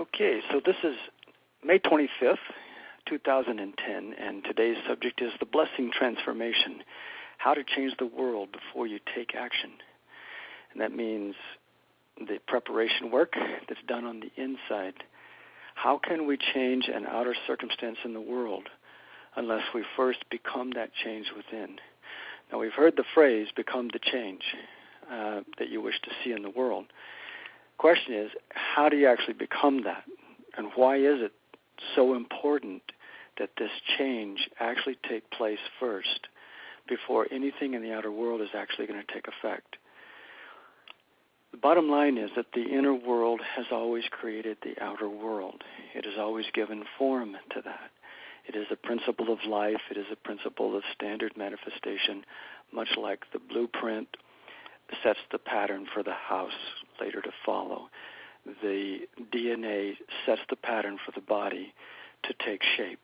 Okay, so this is May 25th, 2010, and today's subject is the blessing transformation, how to change the world before you take action. And that means the preparation work that's done on the inside. How can we change an outer circumstance in the world unless we first become that change within? Now, we've heard the phrase, become the change that you wish to see in the world. Question is, how do you actually become that? And why is it so important that this change actually take place first before anything in the outer world is actually going to take effect? The bottom line is that the inner world has always created the outer world. It has always given form to that. It is a principle of life. It is a principle of standard manifestation, much like the blueprint sets the pattern for the house later to follow. The DNA sets the pattern for the body to take shape.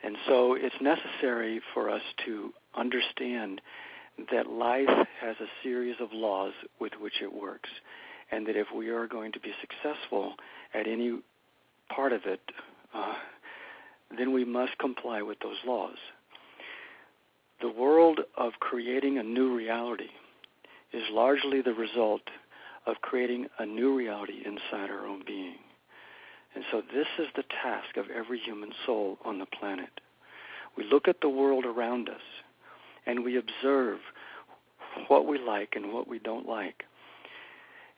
And so it's necessary for us to understand that life has a series of laws with which it works, and that if we are going to be successful at any part of it, then we must comply with those laws. The world of creating a new reality is largely the result of creating a new reality inside our own being. And so this is the task of every human soul on the planet. We look at the world around us and we observe what we like and what we don't like.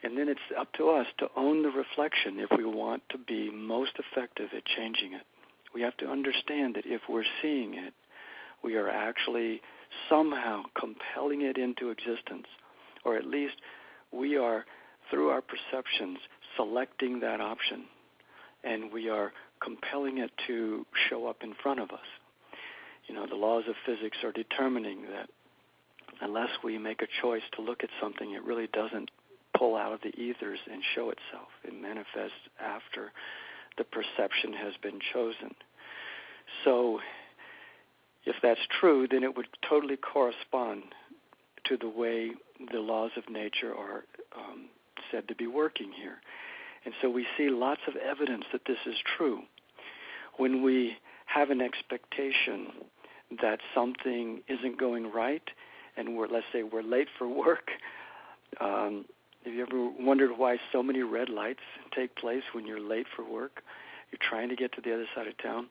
And then it's up to us to own the reflection if we want to be most effective at changing it. We have to understand that if we're seeing it, we are actually somehow compelling it into existence, or at least we are, through our perceptions, selecting that option, and we are compelling it to show up in front of us. You know, the laws of physics are determining that unless we make a choice to look at something, it really doesn't pull out of the ethers and show itself. It manifests after the perception has been chosen. So if that's true, then it would totally correspond to the way the laws of nature are said to be working here. And so we see lots of evidence that this is true. When we have an expectation that something isn't going right, and let's say we're late for work, have you ever wondered why so many red lights take place when you're late for work? You're trying to get to the other side of town.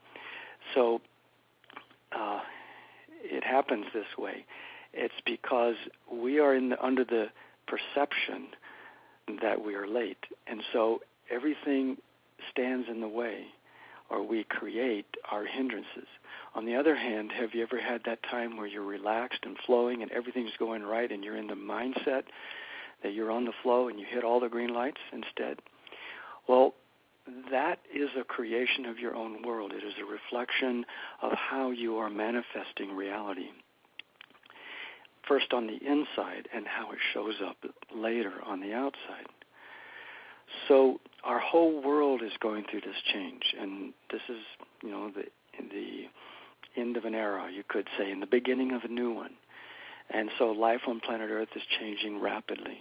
So it happens this way. It's because we are under the perception that we are late. And so everything stands in the way, or we create our hindrances. On the other hand, have you ever had that time where you're relaxed and flowing and everything's going right and you're in the mindset that you're on the flow and you hit all the green lights instead? Well, that is a creation of your own world. It is a reflection of how you are manifesting reality. First on the inside and how it shows up later on the outside. So our whole world is going through this change, and this is, the end of an era, you could say, in the beginning of a new one. And so life on planet Earth is changing rapidly.